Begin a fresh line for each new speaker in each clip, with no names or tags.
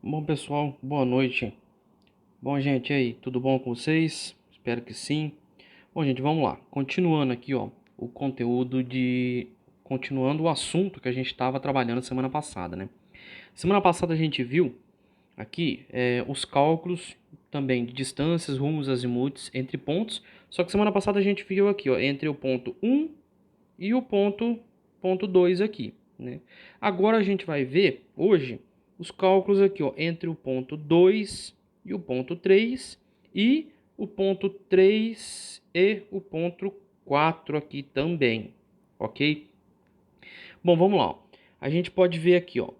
Bom, pessoal, boa noite. Bom, gente, e aí, tudo bom com vocês? Espero que sim. Bom, gente, vamos lá. Continuando aqui, ó, o conteúdo de... Continuando o assunto que a gente estava trabalhando semana passada, né? Semana passada a gente viu aqui os cálculos também de distâncias, rumos, azimuths entre pontos. Só que semana passada a gente viu aqui, ó, entre o ponto 1 e o ponto 2 aqui, né? Agora a gente vai ver hoje os cálculos aqui, ó, entre o ponto 2 e o ponto 3 e o ponto 3 e o ponto 4 aqui também, ok? Bom, vamos lá. Ó. A gente pode ver aqui, ó,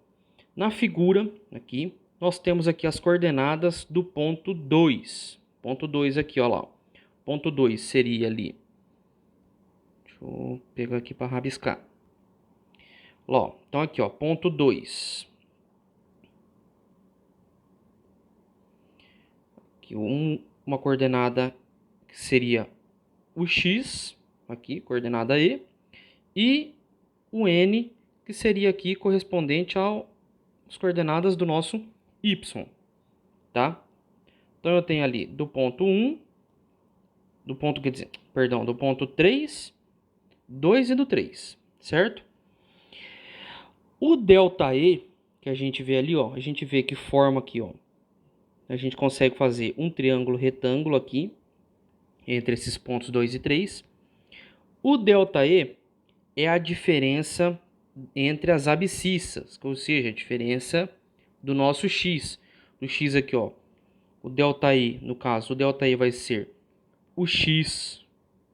na figura aqui, nós temos aqui as coordenadas do ponto 2. Ponto 2 aqui, ó lá. Ó. Ponto 2 seria ali. Deixa eu pegar aqui para rabiscar. Ó, então aqui, ó, ponto 2. Aqui uma coordenada que seria o x, aqui, coordenada E, e o n, que seria aqui correspondente às coordenadas do nosso y, tá? Então eu tenho ali do ponto 1, do ponto, quer dizer, perdão, do ponto 3, 2 e do 3, certo? O ΔE, que a gente vê ali, ó, a gente vê que forma aqui, ó, a gente consegue fazer um triângulo retângulo aqui, entre esses pontos 2 e 3. O ΔE é a diferença entre as abscissas, ou seja, a diferença do nosso x. O x aqui, ó, o ΔI, no caso, o ΔI vai ser o x,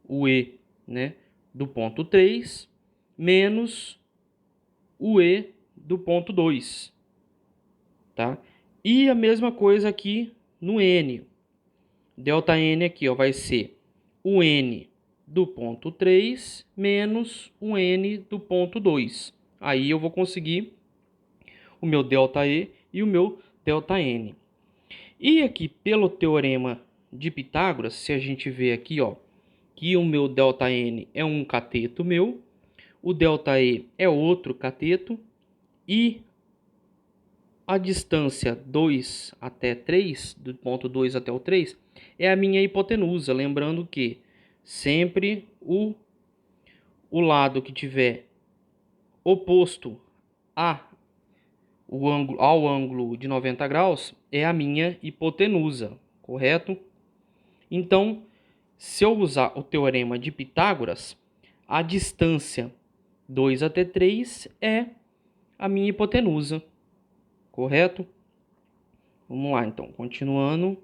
o E, né, do ponto 3, menos o E do ponto 2, tá? E a mesma coisa aqui no N. ΔN aqui, ó, vai ser o N do ponto 3 menos o N do ponto 2. Aí eu vou conseguir o meu ΔE e o meu ΔN. E aqui, pelo teorema de Pitágoras, se a gente vê aqui, ó, que o meu ΔN é um cateto meu, o ΔE é outro cateto, e a distância 2 até 3, do ponto 2 até o 3, é a minha hipotenusa. Lembrando que sempre o lado que tiver oposto ao ângulo de 90 graus é a minha hipotenusa, correto? Então, se eu usar o teorema de Pitágoras, a distância 2 até 3 é a minha hipotenusa, correto? Vamos lá, então, continuando.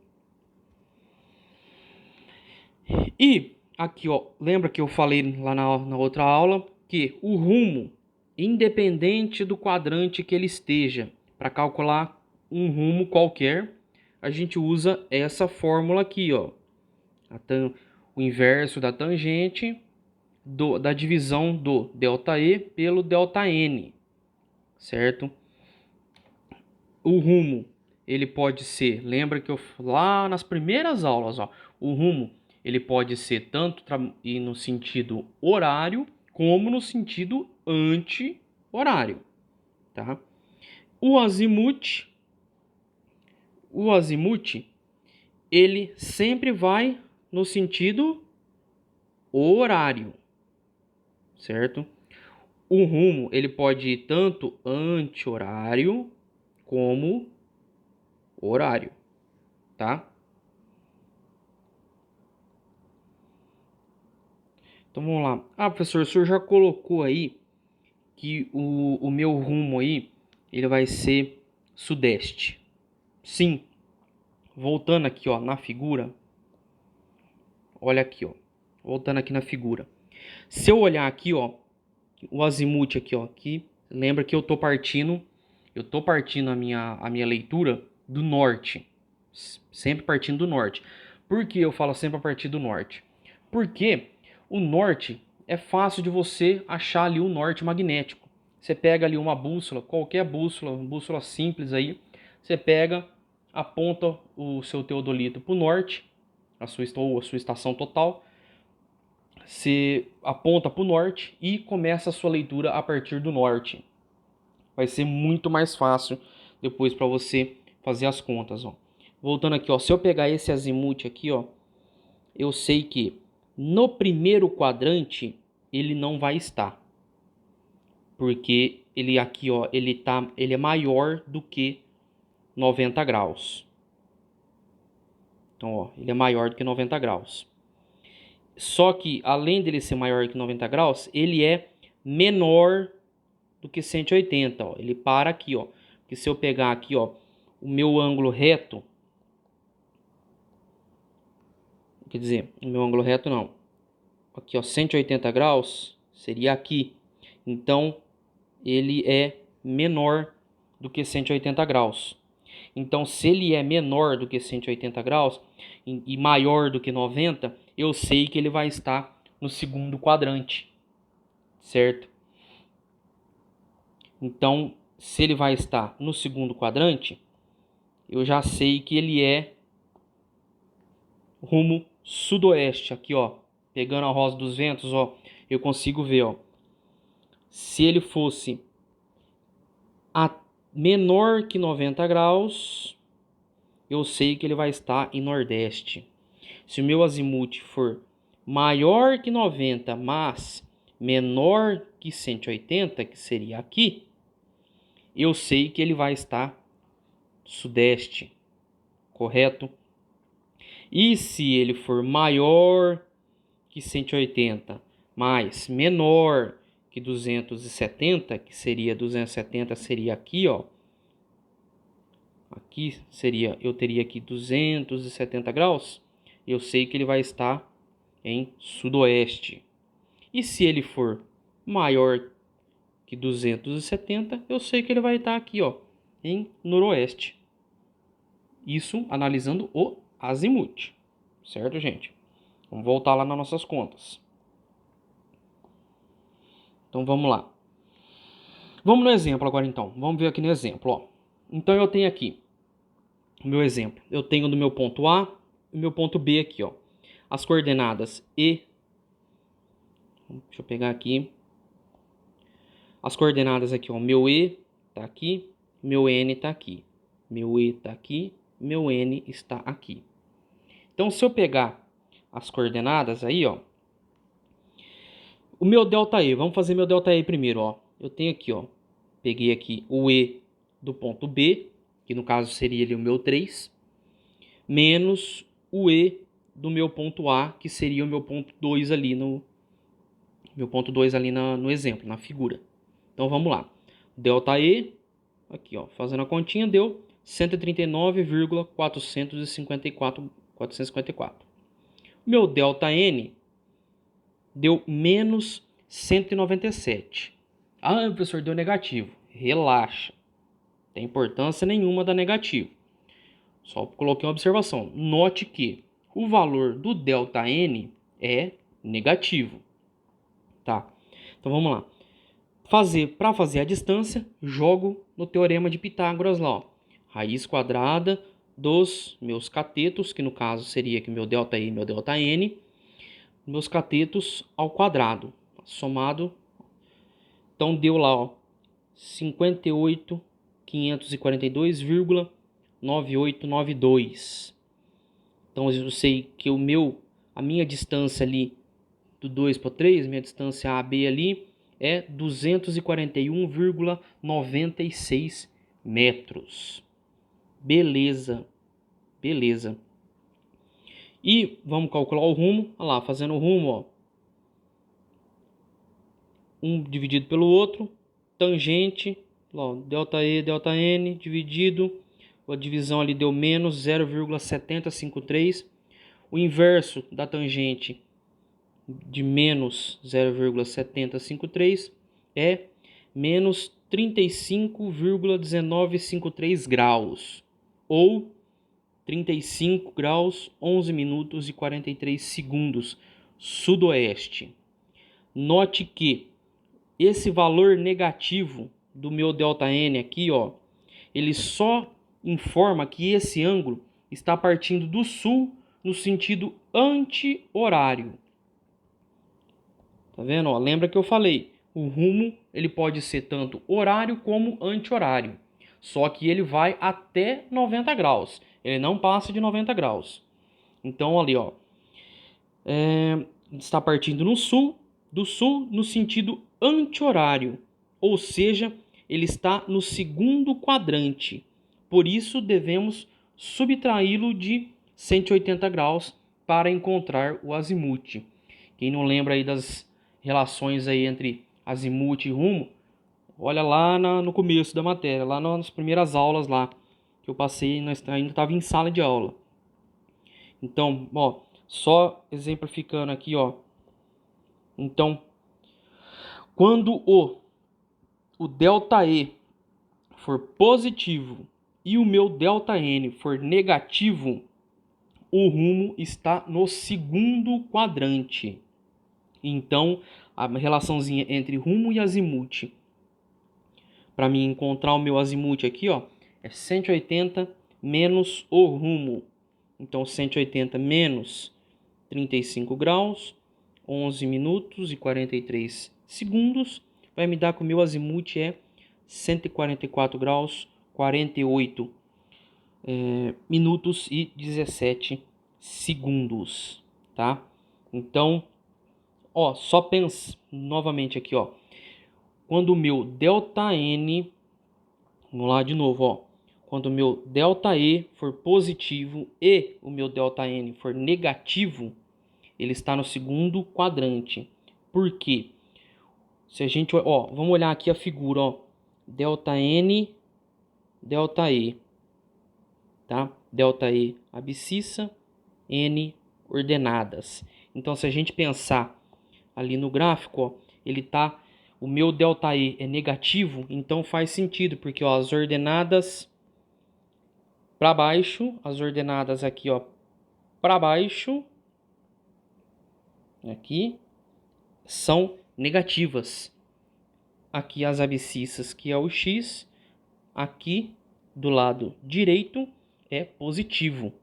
E aqui, ó, lembra que eu falei lá na outra aula que o rumo, independente do quadrante que ele esteja, para calcular um rumo qualquer, a gente usa essa fórmula aqui, ó, o inverso da tangente da divisão do ΔE pelo ΔN, certo? O rumo, ele pode ser, lembra que eu lá nas primeiras aulas, ó, o rumo ele pode ser tanto ir no sentido horário como no sentido anti-horário, tá? O azimuth, o azimuth, ele sempre vai no sentido horário, certo? O rumo, ele pode ir tanto anti-horário como horário, tá? Então vamos lá. Ah, professor, o senhor já colocou aí que o meu rumo aí, ele vai ser sudeste. Sim. Voltando aqui, ó, na figura. Olha aqui, ó. Voltando aqui na figura. Se eu olhar aqui, ó, o azimuth aqui, ó, aqui, lembra que eu tô partindo a minha leitura do norte. Sempre partindo do norte. Por que eu falo sempre a partir do norte? Porque o norte é fácil de você achar ali o norte magnético. Você pega ali uma bússola, qualquer bússola, uma bússola simples aí, você pega, aponta o seu teodolito para o norte, a sua estação total, você aponta para o norte e começa a sua leitura a partir do norte. Vai ser muito mais fácil depois para você fazer as contas, ó. Voltando aqui, ó, se eu pegar esse azimute aqui, ó, eu sei que no primeiro quadrante ele não vai estar. Porque ele aqui, ó, ele é maior do que 90 graus. Então, ó, ele é maior do que 90 graus. Só que, além dele ser maior que 90 graus, ele é menor do que 180, ó. Ele para aqui, ó. Porque se eu pegar aqui, ó, o meu ângulo reto, quer dizer, o meu ângulo reto não. Aqui, ó, 180 graus seria aqui. Então, ele é menor do que 180 graus. Então, se ele é menor do que 180 graus e maior do que 90, eu sei que ele vai estar no segundo quadrante, certo? Então, se ele vai estar no segundo quadrante, eu já sei que ele é rumo sudoeste. Aqui, ó, pegando a rosa dos ventos, ó, eu consigo ver, ó. Se ele fosse menor que 90 graus, eu sei que ele vai estar em nordeste. Se o meu azimute for maior que 90, mas menor que 180, que seria aqui, eu sei que ele vai estar sudeste, correto? E se ele for maior que 180, mas menor que 270, que seria 270 seria aqui, ó. Aqui seria, eu teria aqui 270 graus. Eu sei que ele vai estar em sudoeste. E se ele for maior que 270, eu sei que ele vai estar aqui, ó, em noroeste. Isso analisando o azimute, certo, gente? Vamos voltar lá nas nossas contas. Então vamos lá. Vamos no exemplo agora então. Vamos ver aqui no exemplo, ó. Então eu tenho aqui o meu exemplo. Eu tenho do meu ponto A e o meu ponto B aqui, ó. As coordenadas E. Deixa eu pegar aqui. As coordenadas aqui, ó. Meu E tá aqui, meu N tá aqui. Meu E tá aqui, meu N está aqui. Então se eu pegar as coordenadas aí, ó. O meu ΔE, vamos fazer meu ΔE primeiro, ó. Eu tenho aqui, ó. Peguei aqui o E do ponto B, que no caso seria ali o meu 3, menos o E do meu ponto A, que seria o meu ponto 2 ali no no exemplo, na figura. Então vamos lá. ΔE, aqui, ó, fazendo a continha, deu 139,454. Meu ΔN deu menos 197. Ah, professor, deu negativo. Relaxa. Não tem importância nenhuma da negativo. Só coloquei uma observação. Note que o valor do ΔN é negativo. Tá? Então vamos lá. Para fazer a distância, jogo no teorema de Pitágoras lá, ó. Raiz quadrada dos meus catetos, que no caso seria aqui meu ΔI e meu ΔN, meus catetos ao quadrado, somado. Então deu lá, ó, 58.542,9892. Então eu sei que a minha distância ali do 2 para 3, minha distância AB ali é 241,96 metros. Beleza, beleza. E vamos calcular o rumo. Olha lá, fazendo o rumo, ó. Um dividido pelo outro. Tangente, ó, ΔE, ΔN dividido. A divisão ali deu menos 0,753. O inverso da tangente de menos 0,753 é menos 35,1953 graus, ou 35 graus, 11 minutos e 43 segundos, sudoeste. Note que esse valor negativo do meu ΔN aqui, ó, ele só informa que esse ângulo está partindo do sul no sentido anti-horário. Tá vendo? Ó, lembra que eu falei, o rumo ele pode ser tanto horário como anti-horário. Só que ele vai até 90 graus. Ele não passa de 90 graus. Então ali, ó, está partindo no sul, do sul no sentido anti-horário. Ou seja, ele está no segundo quadrante. Por isso devemos subtraí-lo de 180 graus para encontrar o azimuth. Quem não lembra aí das relações aí entre azimuth e rumo, olha lá no começo da matéria, lá nas primeiras aulas lá que eu passei, nós ainda estava em sala de aula. Então, ó, só exemplificando aqui, ó. Então, quando o ΔE for positivo e o meu ΔN for negativo, o rumo está no segundo quadrante. Então, a relaçãozinha entre rumo e azimuth, para mim encontrar o meu azimuth aqui, ó, é 180 menos o rumo. Então, 180 menos 35 graus, 11 minutos e 43 segundos, vai me dar que o meu azimuth é 144 graus, 48 minutos e 17 segundos, tá? Então, ó, só pensa novamente aqui, ó. Quando o meu ΔN, vamos lá de novo, ó. Quando o meu ΔE for positivo e o meu ΔN for negativo, ele está no segundo quadrante. Por quê? Se a gente, ó, vamos olhar aqui a figura, ó. ΔN, ΔE, tá? ΔE abscissa, N ordenadas. Então, se a gente pensar ali no gráfico, ó, ele tá, o meu ΔE é negativo, então faz sentido, porque ó, as ordenadas para baixo, as ordenadas aqui, ó, para baixo, aqui, são negativas. Aqui as abscissas, que é o x, aqui do lado direito é positivo.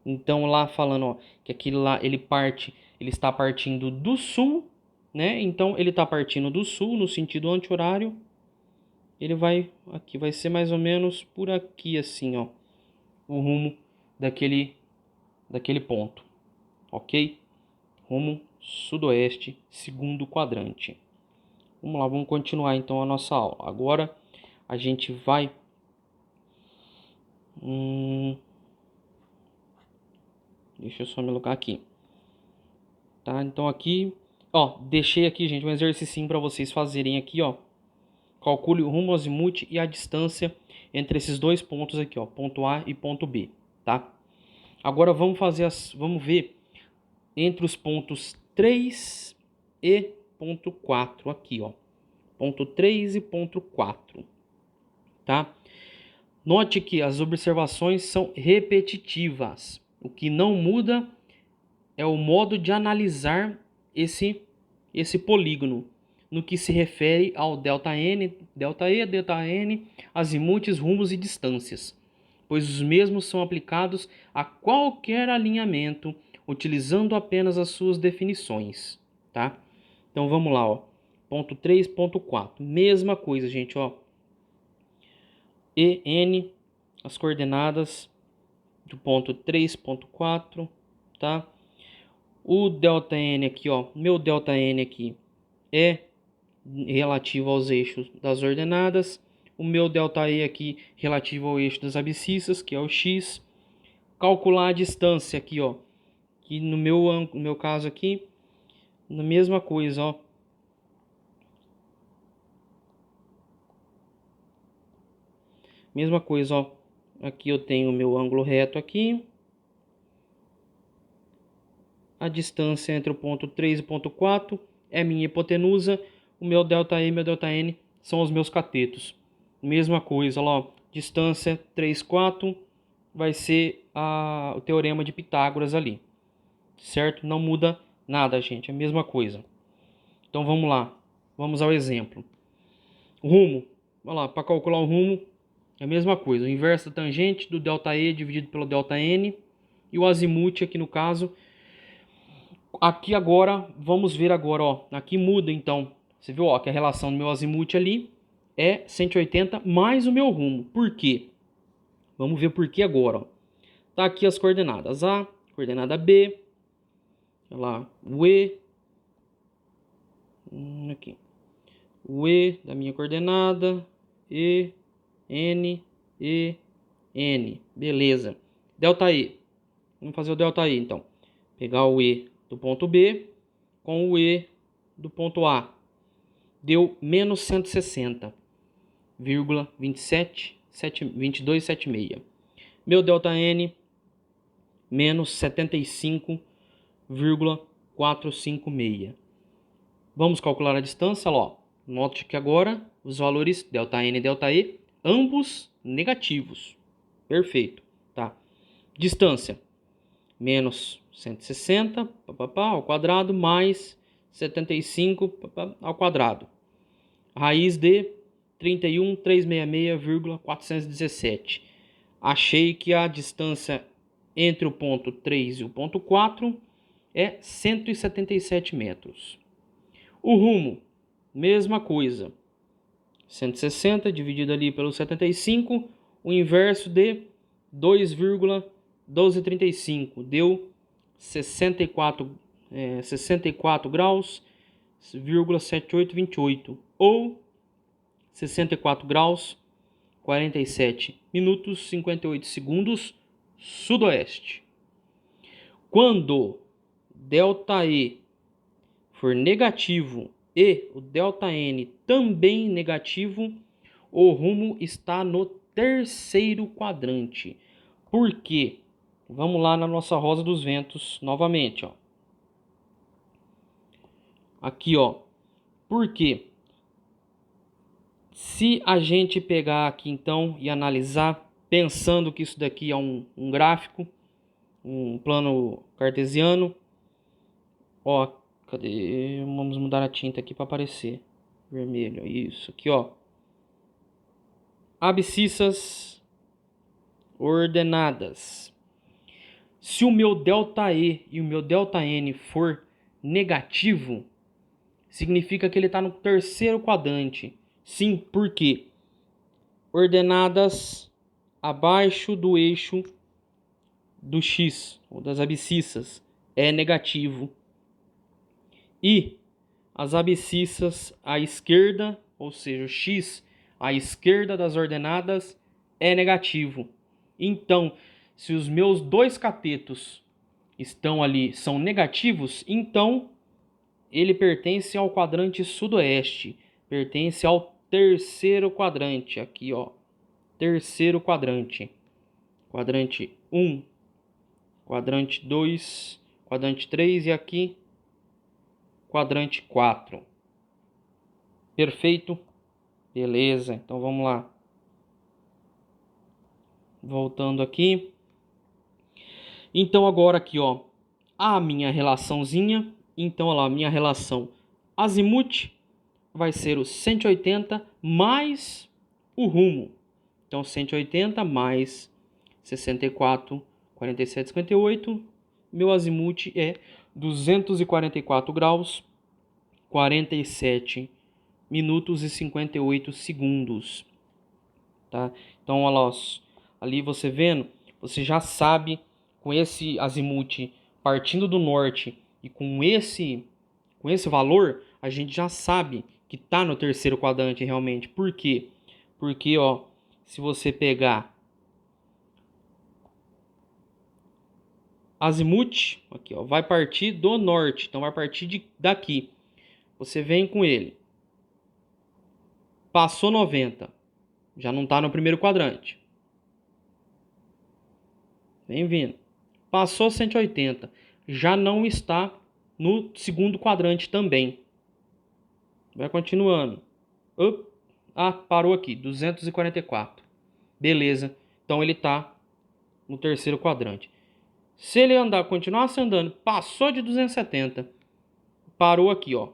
Então lá falando, ó, que aquilo lá ele está partindo do sul, né? Então ele está partindo do sul no sentido anti-horário. Ele vai aqui, vai ser mais ou menos por aqui assim, ó, o rumo daquele ponto, ok? Rumo sudoeste, segundo quadrante. Vamos lá, vamos continuar então a nossa aula. Agora a gente vai deixa eu só me logar aqui. Tá? Então aqui, ó, deixei aqui, gente, um exercício para vocês fazerem aqui, ó. Calcule o rumo azimuth e a distância entre esses dois pontos aqui, ó, ponto A e ponto B, tá? Agora vamos ver entre os pontos 3 e ponto 4 aqui, ó. Ponto 3 e ponto 4, tá? Note que as observações são repetitivas. O que não muda é o modo de analisar esse polígono, no que se refere ao ΔN, ΔE, ΔN, azimuths, rumos e distâncias, pois os mesmos são aplicados a qualquer alinhamento, utilizando apenas as suas definições, tá? Então vamos lá, ó. Ponto 3, ponto 4. Mesma coisa, gente, ó. EN, as coordenadas do ponto 3, ponto 4, tá? O ΔN aqui, ó, meu ΔN aqui é relativo aos eixos das ordenadas. O meu ΔE aqui relativo ao eixo das abscissas, que é o x. Calcular a distância aqui, ó, que no meu caso aqui, na mesma coisa, ó. Mesma coisa, ó. Aqui eu tenho o meu ângulo reto aqui. A distância entre o ponto 3 e o ponto 4 é minha hipotenusa. O meu ΔE e meu ΔN são os meus catetos. Mesma coisa, ó. Distância 3, 4 vai ser o teorema de Pitágoras ali. Certo? Não muda nada, gente. É a mesma coisa. Então vamos lá. Vamos ao exemplo. Rumo. Vamos lá. Para calcular o rumo é a mesma coisa. O inverso da tangente do ΔE dividido pelo ΔN. E o azimuth aqui no caso. Aqui agora, vamos ver agora, ó. Aqui muda então. Você viu, ó, que a relação do meu azimuth ali é 180 mais o meu rumo. Por quê? Vamos ver por que agora. Ó. Tá aqui as coordenadas A, coordenada B, olha lá, o E, aqui, o E da minha coordenada, E, N, beleza. Delta E, vamos fazer o delta E então. Pegar o E do ponto B com o E do ponto A. Deu menos 160,2276. Meu delta N, menos 75,456. Vamos calcular a distância, ó. Note que agora os valores delta N e delta E, ambos negativos. Perfeito, tá? Distância, menos 160 ao quadrado, mais 75 ao quadrado. Raiz de 31.366,417. Achei que a distância entre o ponto 3 e o ponto 4 é 177 metros. O rumo, mesma coisa. 160 dividido ali pelo 75, o inverso de 2,1235 deu 64 graus, 7828 ou 64 graus, 47 minutos, 58 segundos, sudoeste. Quando ΔE for negativo e o ΔN também negativo, o rumo está no terceiro quadrante. Por quê? Vamos lá na nossa rosa dos ventos novamente, ó. Aqui, ó. Por quê? Se a gente pegar aqui então e analisar, pensando que isso daqui é um gráfico, um plano cartesiano, ó, cadê? Vamos mudar a tinta aqui para aparecer vermelho. Isso aqui, ó. Abscissas ordenadas. Se o meu ΔE e o meu ΔN for negativo, significa que ele está no terceiro quadrante. Sim, por quê? Ordenadas abaixo do eixo do X, ou das abscissas, é negativo. E as abscissas à esquerda, ou seja, o X à esquerda das ordenadas, é negativo. Então, se os meus dois catetos estão ali, são negativos, então ele pertence ao quadrante sudoeste, pertence ao terceiro quadrante, aqui ó, terceiro quadrante, quadrante 1, quadrante 2, quadrante 3 e aqui quadrante 4. Perfeito? Beleza, então vamos lá. Voltando aqui. Então agora aqui, ó, a minha relaçãozinha. Então, olha lá, a minha relação azimuth vai ser o 180 mais o rumo. Então, 180 mais 64, 47, 58. Meu azimuth é 244 graus, 47 minutos e 58 segundos. Tá? Então, olha lá, ali você vendo, você já sabe, com esse azimuth partindo do norte e com esse valor, a gente já sabe que está no terceiro quadrante realmente. Por quê? Porque, ó, se você pegar azimuth, aqui, ó, vai partir do norte, então vai partir daqui. Você vem com ele. Passou 90, já não está no primeiro quadrante. Vem vindo. Passou 180, já não está no segundo quadrante também. Vai continuando. Parou aqui, 244. Beleza, então ele está no terceiro quadrante. Se ele continuasse andando, passou de 270, parou aqui, ó,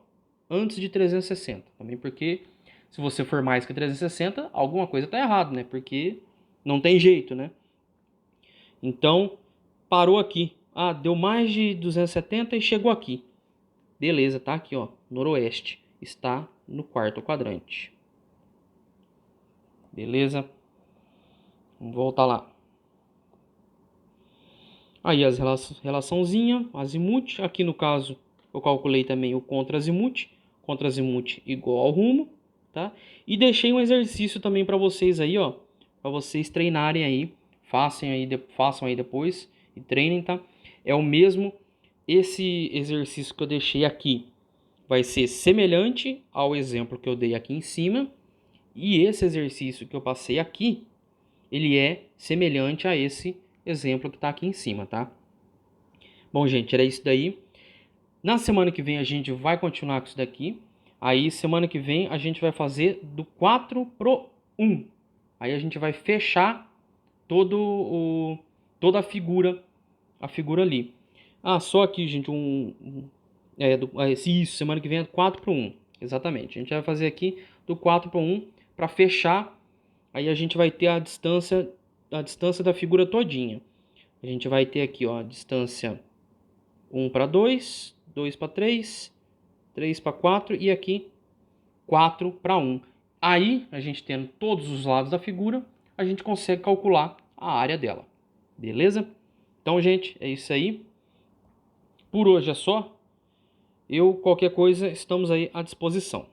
antes de 360. Também porque se você for mais que 360, alguma coisa está errada, né? Porque não tem jeito, né? Então, parou aqui. Deu mais de 270 e chegou aqui. Beleza, tá aqui, ó, noroeste. Está no quarto quadrante. Beleza? Vamos voltar lá. Aí as relaçãozinha, azimuth. Aqui no caso eu calculei também o contra-azimuth. Contra-azimuth igual ao rumo, tá? E deixei um exercício também para vocês aí, ó. Para vocês treinarem aí. Façam aí depois e treinem, tá? É o mesmo. Esse exercício que eu deixei aqui vai ser semelhante ao exemplo que eu dei aqui em cima. E esse exercício que eu passei aqui, ele é semelhante a esse exemplo que está aqui em cima, tá? Bom, gente, era isso daí. Na semana que vem a gente vai continuar com isso daqui. Aí, semana que vem, a gente vai fazer do 4 pro 1. Aí a gente vai fechar toda a figura ali. Ah, só aqui, gente, isso, semana que vem é 4 pro 1. Exatamente. A gente vai fazer aqui do 4 pro 1 para fechar. Aí a gente vai ter a distância da figura todinha. A gente vai ter aqui, ó, a distância 1 para 2, 2 para 3, 3 para 4 e aqui 4 para 1. Aí, a gente tendo todos os lados da figura, a gente consegue calcular a área dela. Beleza? Então, gente, é isso aí. Por hoje é só. Qualquer coisa, estamos aí à disposição.